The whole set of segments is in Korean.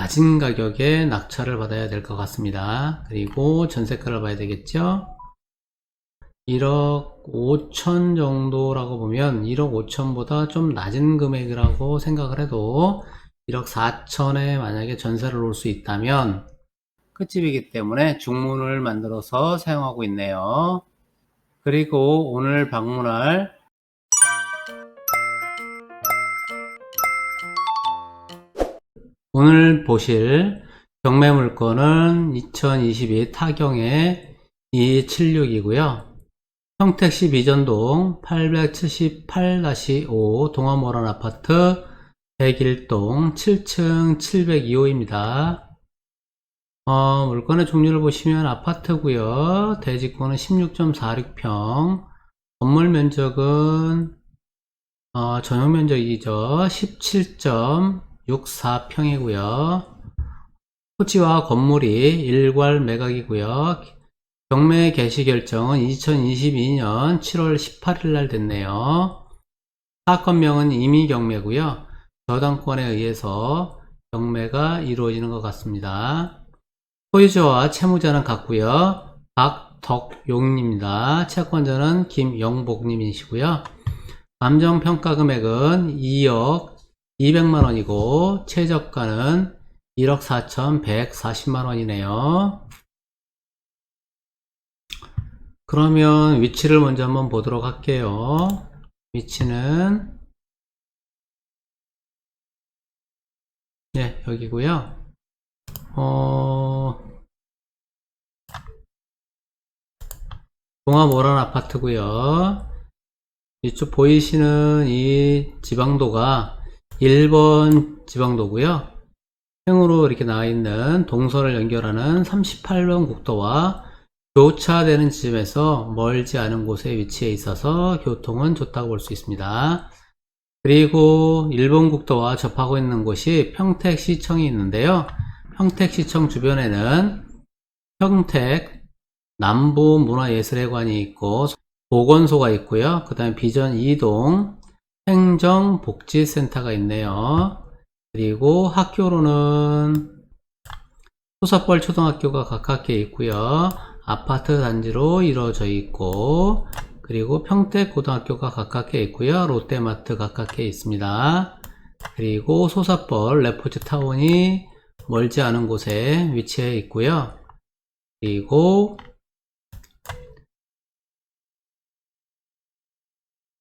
낮은 가격에 낙찰을 받아야 될 것 같습니다. 그리고 전세가를 봐야 되겠죠. 1억 5천 정도라고 보면 1억 5천보다 좀 낮은 금액이라고 생각을 해도 1억 4천에 만약에 전세를 놓을 수 있다면 끝집이기 때문에 중문을 만들어서 사용하고 있네요. 그리고 오늘 보실 경매 물건은 2022 타경의 2276이고요. 평택시 미전동 878-5 동화모란 아파트 101동 7층 702호입니다. 물건의 종류를 보시면 아파트고요. 대지권은 16.46평, 건물 면적은 전용 면적이죠. 17.64평이고요. 토지와 건물이 일괄 매각이고요. 경매 개시 결정은 2022년 7월 18일 날 됐네요. 사건명은 임의경매고요. 저당권에 의해서 경매가 이루어지는 것 같습니다. 소유자와 채무자는 같고요. 박덕용입니다. 채권자는 김영복님이시고요. 감정평가금액은 2억 200만원이고 최저가는 1억 4,140만원이네요. 그러면 위치를 먼저 한번 보도록 할게요. 위치는 여기고요. 동화모란 아파트고요. 이쪽 보이시는 이 지방도가 1번 지방도고요. 행으로 이렇게 나와 있는 동서를 연결하는 38번 국도와 교차되는 지점에서 멀지 않은 곳에 위치해 있어서 교통은 좋다고 볼 수 있습니다. 그리고 일본 국도와 접하고 있는 곳이 평택시청이 있는데요. 평택시청 주변에는 평택 남부문화예술회관이 있고 보건소가 있고요. 그 다음에 비전 2동 행정복지센터가 있네요. 그리고 학교로는 소사벌 초등학교가 가깝게 있고요. 아파트 단지로 이루어져 있고, 그리고 평택 고등학교가 가깝게 있고요. 롯데마트 가깝게 있습니다. 그리고 소사벌 레포츠 타운이 멀지 않은 곳에 위치해 있고요. 그리고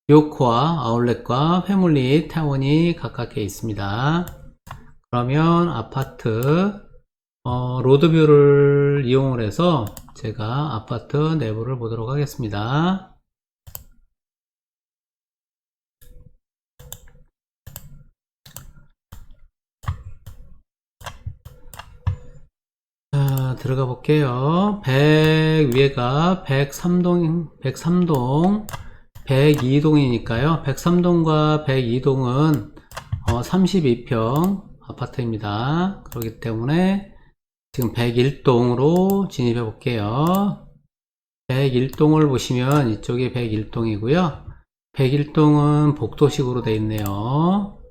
요코와 아울렛과 패밀리 타운이 가깝게 있습니다. 그러면 아파트 로드뷰를 이용을 해서 제가 아파트 내부를 보도록 하겠습니다. 자, 들어가 볼게요. 위에가 103동 102동이니까요. 103동과 102동은 32평 아파트입니다. 그렇기 때문에 지금 101동으로 진입해 볼게요. 101동을 보시면 이쪽이 101동이고요. 101동은 복도식으로 되어 있네요.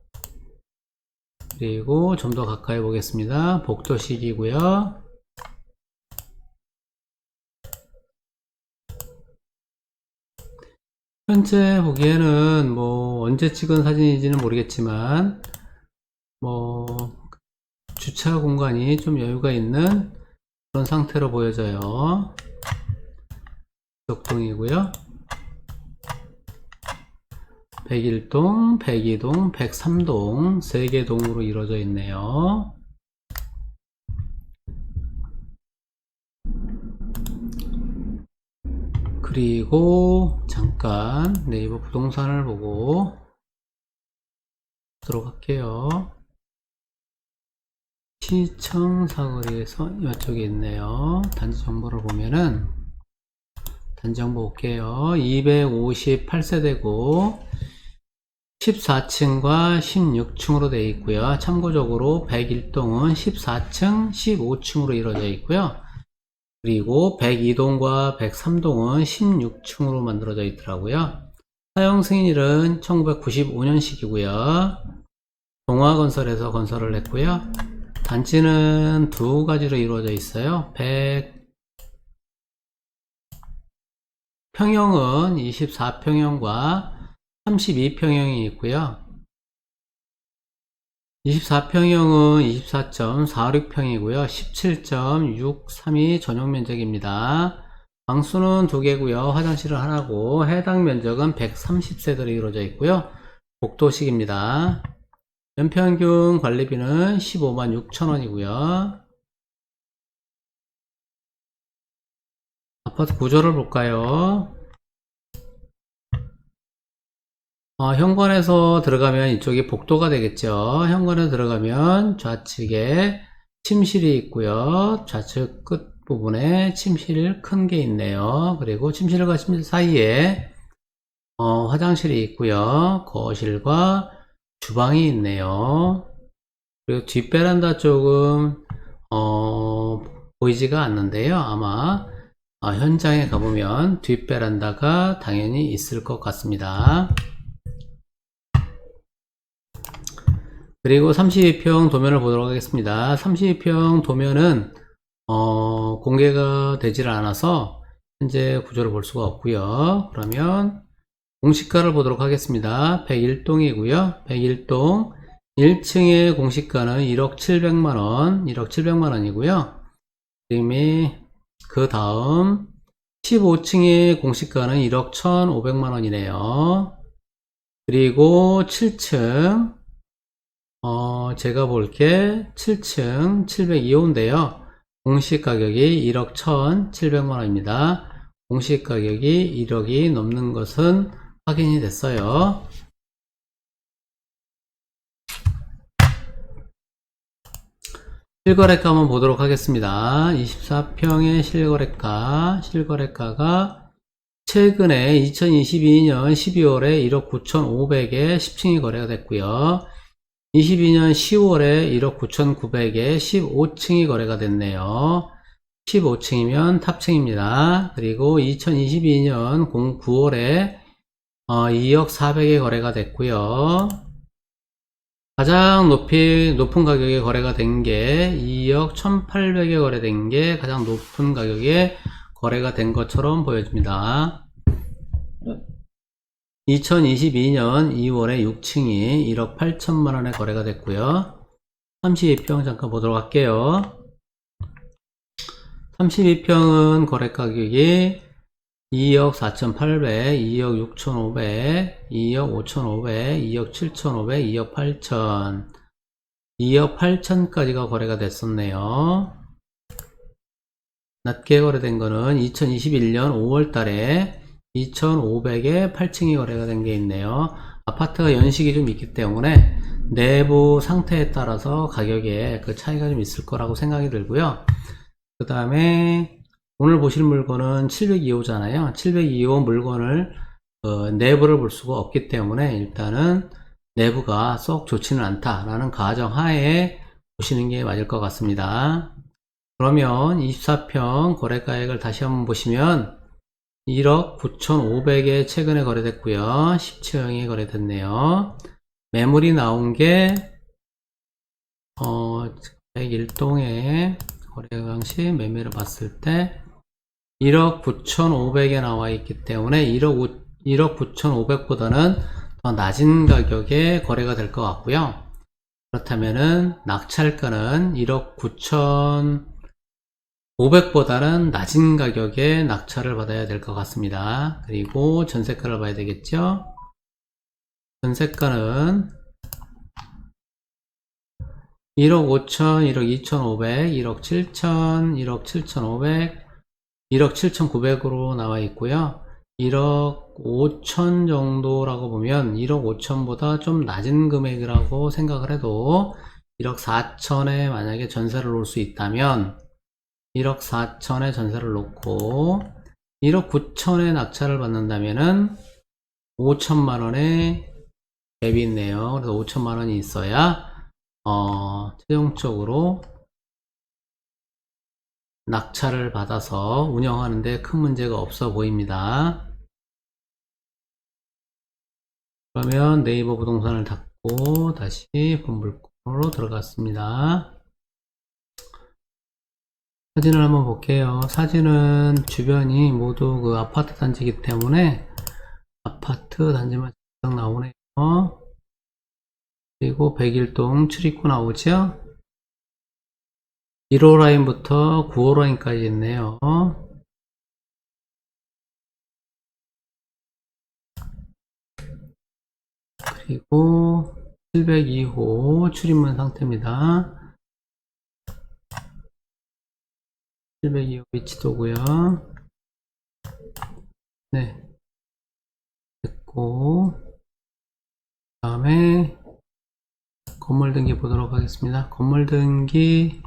그리고 좀 더 가까이 보겠습니다. 복도식이고요. 현재 보기에는 뭐 언제 찍은 사진인지는 모르겠지만 주차 공간이 좀 여유가 있는 그런 상태로 보여져요. 적동이고요. 101동, 102동, 103동 3개 동으로 이루어져 있네요. 그리고 잠깐 네이버 부동산을 보고 들어갈게요. 시청 사거리에서 이쪽에 있네요. 단지 정보를 보면은 단지 정보 볼게요. 258세대고 14층과 16층으로 되어 있고요. 참고적으로 101동은 14층, 15층으로 이루어져 있고요. 그리고 102동과 103동은 16층으로 만들어져 있더라고요. 사용 승인일은 1995년식이고요. 동화건설에서 건설을 했고요. 단지는 두 가지로 이루어져 있어요. 100평형은 24평형과 32평형이 있고요. 24평형은 24.46평이고요. 17.632 전용 면적입니다. 방수는 2개고요. 화장실은 하나고 해당 면적은 130세대로 이루어져 있고요. 복도식입니다. 연평균 관리비는 15만 6천원이고요. 아파트 구조를 볼까요? 현관에서 들어가면 이쪽이 복도가 되겠죠. 현관에 들어가면 좌측에 침실이 있고요. 좌측 끝부분에 침실 큰 게 있네요. 그리고 침실과 침실 사이에 화장실이 있고요. 거실과 주방이 있네요. 그리고 뒷베란다 쪽은 보이지가 않는데요. 아마 현장에 가보면 뒷베란다가 당연히 있을 것 같습니다. 그리고 32평 도면을 보도록 하겠습니다. 32평 도면은 공개가 되질 않아서 현재 구조를 볼 수가 없고요. 그러면 공시가를 보도록 하겠습니다. 101동이고요. 101동 1층의 공시가는 1억 700만원 1억 700만원이고요. 그 다음 15층의 공시가는 1억 1500만원이네요. 그리고 7층 제가 볼게 7층 702호인데요. 공시가격이 1억 1700만원입니다. 공시가격이 1억이 넘는 것은 확인이 됐어요. 실거래가 한번 보도록 하겠습니다. 24평의 실거래가가 최근에 2022년 12월에 1억 9,500에 10층이 거래가 됐고요. 22년 10월에 1억 9,900에 15층이 거래가 됐네요. 15층이면 탑층입니다. 그리고 2022년 9월에 2억 400에 거래가 됐고요. 가장 높은 가격에 거래가 된 게 2억 1800에 거래된 게 가장 높은 가격에 거래가 된 것처럼 보여집니다. 2022년 2월에 6층이 1억 8천만원에 거래가 됐고요. 32평 잠깐 보도록 할게요. 32평은 거래 가격이 2억 4,800, 2억 6,500, 2억 5,500, 2억 7,500, 2억 8천, 2억 8천까지가 거래가 됐었네요. 낮게 거래된 거는 2021년 5월 달에 2,500에 8층이 거래가 된 게 있네요. 아파트가 연식이 좀 있기 때문에 내부 상태에 따라서 가격에 그 차이가 좀 있을 거라고 생각이 들고요. 그 다음에 오늘 보실 물건은 702호잖아요. 702호 물건을 내부를 볼 수가 없기 때문에 일단은 내부가 썩 좋지는 않다라는 가정하에 보시는 게 맞을 것 같습니다. 그러면 24평 거래가액을 다시 한번 보시면 1억 9,500에 최근에 거래됐고요. 10층이 거래됐네요. 매물이 나온 게 101동에 거래 방식 매매를 봤을 때 1억 9,500에 나와 있기 때문에 1억 9,500보다는 더 낮은 가격에 거래가 될 것 같고요. 그렇다면은 낙찰가는 1억 9,500보다는 낮은 가격에 낙찰을 받아야 될 것 같습니다. 그리고 전세가를 봐야 되겠죠. 전세가는 1억 5천, 1억 2,500, 1억 7천, 1억 7,500, 1억 7,900으로 나와 있고요. 1억 5천 정도라고 보면 1억 5천보다 좀 낮은 금액이라고 생각을 해도 1억 4천에 만약에 전세를 놓을 수 있다면 1억 4천에 전세를 놓고 1억 9천에 낙찰을 받는다면은 5천만원의 갭이 있네요. 그래서 5천만원이 있어야 최종적으로 낙찰을 받아서 운영하는데 큰 문제가 없어 보입니다. 그러면 네이버 부동산을 닫고 다시 본물건으로 들어갔습니다. 사진을 한번 볼게요. 사진은 주변이 모두 그 아파트 단지이기 때문에 아파트 단지만 딱 나오네요. 그리고 101동 출입구 나오죠? 1호 라인부터 9호 라인까지 있네요. 그리고 702호 출입문 상태입니다. 702호 위치도고요. 네, 됐고 그 다음에 건물 등기 보도록 하겠습니다. 건물 등기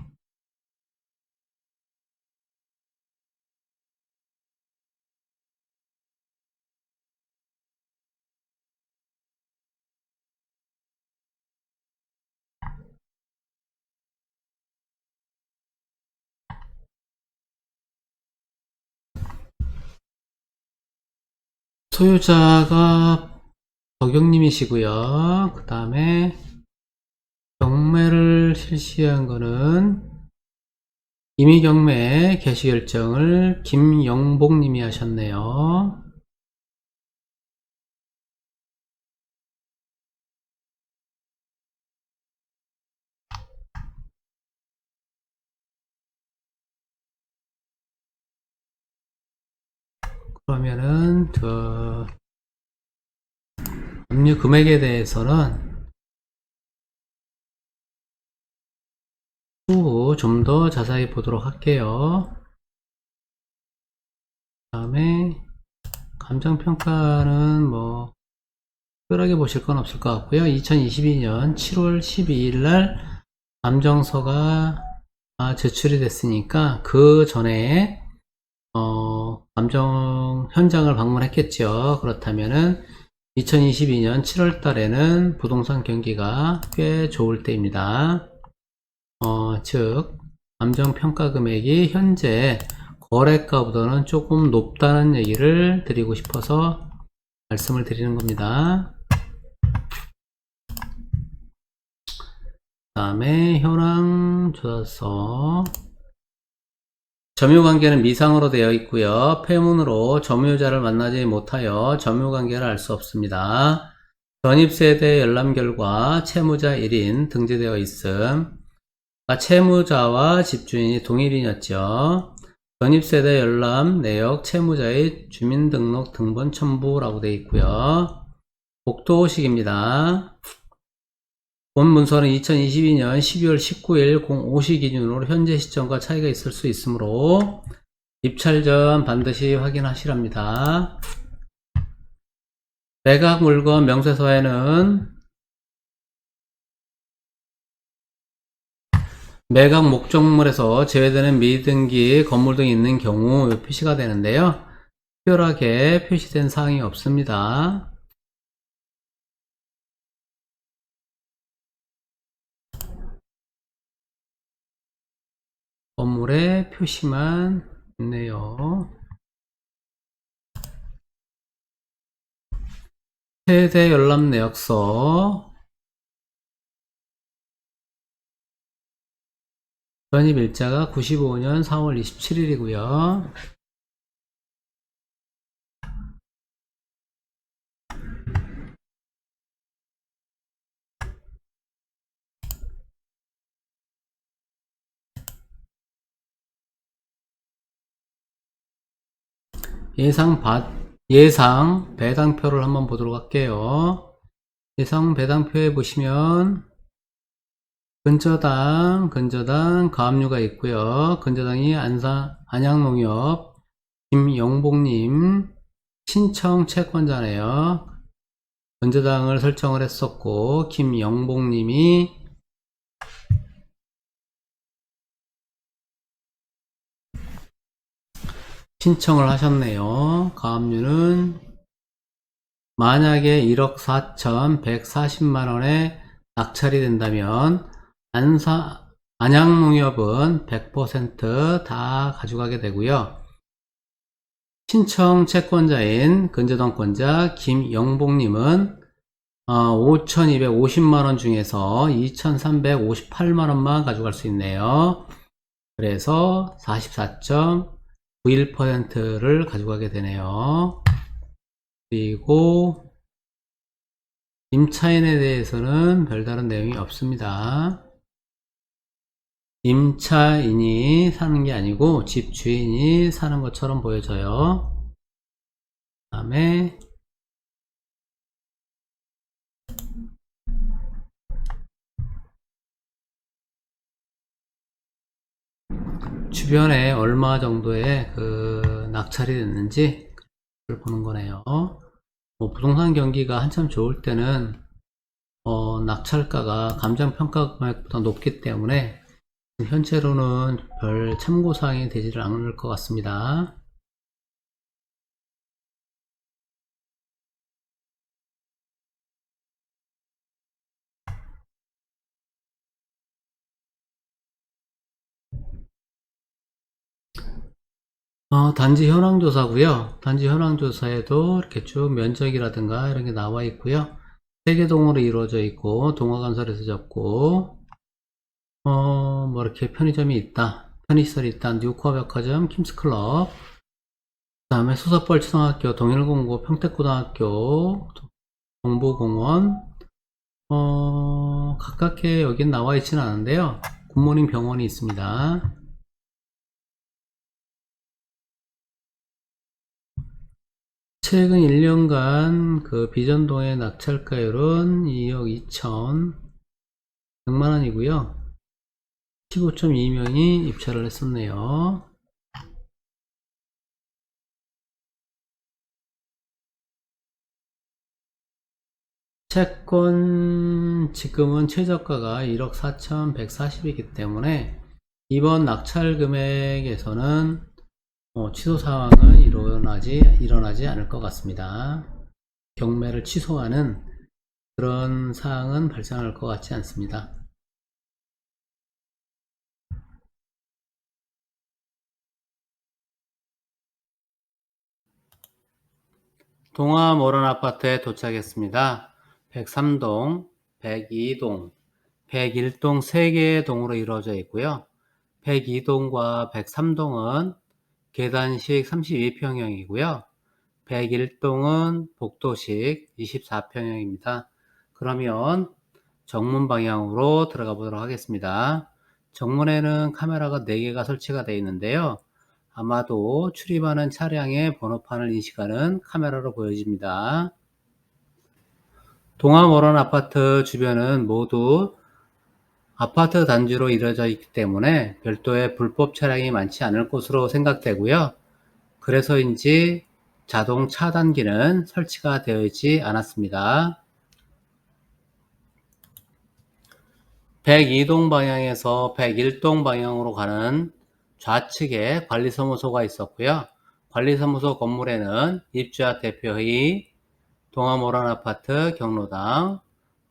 소유자가 덕영님이시고요. 그 다음에 경매를 실시한 거는 임의경매 개시결정을 김영복님이 하셨네요. 그러면은 압류 금액에 대해서는 추후 좀 더 자세히 보도록 할게요. 그 다음에 감정평가는 뭐 특별하게 보실 건 없을 것 같고요. 2022년 7월 12일 날 감정서가 제출이 됐으니까 그 전에 감정 현장을 방문했겠죠. 그렇다면은 2022년 7월 달에는 부동산 경기가 꽤 좋을 때입니다. 즉 감정평가 금액이 현재 거래가보다는 조금 높다는 얘기를 드리고 싶어서 말씀을 드리는 겁니다. 그 다음에 현황 조사서 점유관계는 미상으로 되어 있고요. 폐문으로 점유자를 만나지 못하여 점유관계를 알 수 없습니다. 전입세대 열람 결과 채무자 1인 등재되어 있음. 채무자와 집주인이 동일인이었죠. 전입세대 열람 내역 채무자의 주민등록 등본 첨부라고 되어 있고요. 복도식입니다. 본 문서는 2022년 12월 19일 05시 기준으로 현재 시점과 차이가 있을 수 있으므로 입찰 전 반드시 확인하시랍니다. 매각 물건 명세서에는 매각 목적물에서 제외되는 미등기 건물 등이 있는 경우 표시가 되는데요. 특별하게 표시된 사항이 없습니다. 건물의 표시만 있네요. 세대 열람 내역서 전입 일자가 95년 4월 27일이고요. 예상 배당표를 한번 보도록 할게요. 예상 배당표에 보시면 근저당 가압류가 있고요. 근저당이 안양농협 김영복님 신청 채권자네요. 근저당을 설정을 했었고 김영복님이 신청을 하셨네요. 가압류는 만약에 1억 4,140만원에 낙찰이 된다면 안양농협은 100% 다 가져가게 되고요. 신청 채권자인 근저당권자 김영복님은 5,250만원 중에서 2,358만원만 가져갈 수 있네요. 그래서 44.91%를 가져가게 되네요. 그리고 임차인에 대해서는 별다른 내용이 없습니다. 임차인이 사는 게 아니고 집주인이 사는 것처럼 보여져요. 그 다음에 주변에 얼마 정도의 그 낙찰이 됐는지 그걸 보는 거네요. 뭐 부동산 경기가 한참 좋을 때는 낙찰가가 감정평가 금액보다 높기 때문에 현재로는 별 참고사항이 되지를 않을 것 같습니다. 단지 현황조사고요. 단지 현황조사에도 이렇게 쭉 면적이라든가 이런 게 나와 있고요. 3개 동으로 이루어져 있고 동화건설에서 접고 뭐 이렇게 편의점이 있다, 편의시설이 있다, 뉴코아백화점, 킴스클럽, 그 다음에 수서벌 초등학교, 동일공고, 평택고등학교, 동부공원, 가깝게 여긴 나와 있지는 않은데요. 굿모닝 병원이 있습니다. 최근 1년간 그 비전동의 낙찰가율은 2억 2천 100만원이고요. 15.2명이 입찰을 했었네요. 채권 지금은 최저가가 1억 4,140이기 때문에 이번 낙찰 금액에서는 취소 사항은 일어나지 않을 것 같습니다. 경매를 취소하는 그런 사항은 발생할 것 같지 않습니다. 동화모란아파트에 도착했습니다. 103동, 102동, 101동 3개의 동으로 이루어져 있고요. 102동과 103동은 계단식 32평형이고요. 101동은 복도식 24평형입니다. 그러면 정문 방향으로 들어가 보도록 하겠습니다. 정문에는 카메라가 4개가 설치가 되어 있는데요. 아마도 출입하는 차량의 번호판을 인식하는 카메라로 보여집니다. 동아모란 아파트 주변은 모두 아파트 단지로 이루어져 있기 때문에 별도의 불법 차량이 많지 않을 것으로 생각되고요. 그래서인지 자동 차단기는 설치가 되어 있지 않았습니다. 102동 방향에서 101동 방향으로 가는 좌측에 관리사무소가 있었고요. 관리사무소 건물에는 입주자 대표회의, 동아모란아파트 경로당,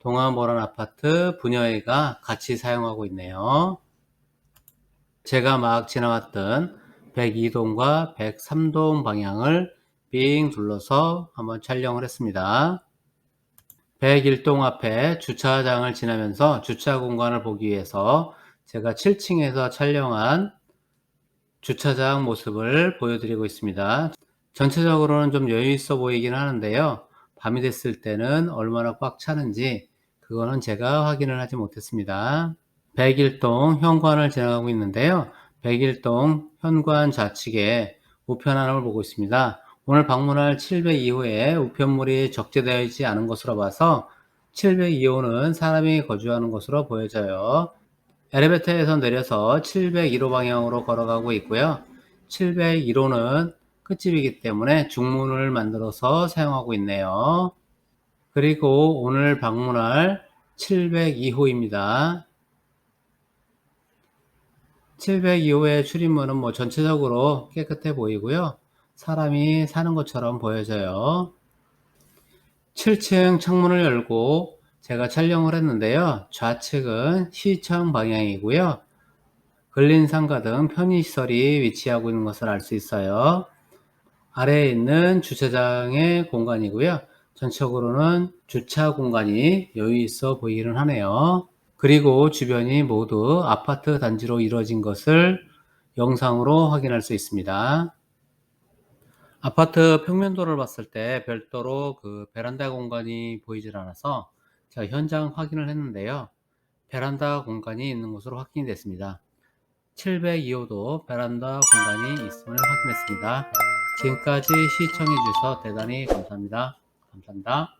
동아모란아파트 분여회가 같이 사용하고 있네요. 제가 막 지나왔던 102동과 103동 방향을 빙 둘러서 한번 촬영을 했습니다. 101동 앞에 주차장을 지나면서 주차 공간을 보기 위해서 제가 7층에서 촬영한 주차장 모습을 보여드리고 있습니다. 전체적으로는 좀 여유 있어 보이긴 하는데요. 밤이 됐을 때는 얼마나 꽉 차는지 그거는 제가 확인을 하지 못했습니다. 101동 현관을 지나가고 있는데요. 101동 현관 좌측에 우편함을 보고 있습니다. 오늘 방문할 702호에 우편물이 적재되어 있지 않은 것으로 봐서 702호는 사람이 거주하는 곳으로 보여져요. 엘리베이터에서 내려서 701호 방향으로 걸어가고 있고요. 701호는 끝집이기 때문에 중문을 만들어서 사용하고 있네요. 그리고 오늘 방문할 702호입니다. 702호의 출입문은 뭐 전체적으로 깨끗해 보이고요. 사람이 사는 것처럼 보여져요. 7층 창문을 열고 제가 촬영을 했는데요. 좌측은 시청 방향이고요. 근린상가 등 편의시설이 위치하고 있는 것을 알 수 있어요. 아래에 있는 주차장의 공간이고요. 전체적으로는 주차 공간이 여유 있어 보이기는 하네요. 그리고 주변이 모두 아파트 단지로 이루어진 것을 영상으로 확인할 수 있습니다. 아파트 평면도를 봤을 때 별도로 그 베란다 공간이 보이질 않아서 제가 현장 확인을 했는데요. 베란다 공간이 있는 것으로 확인이 됐습니다. 702호도 베란다 공간이 있음을 확인했습니다. 지금까지 시청해 주셔서 대단히 감사합니다. 감사합니다.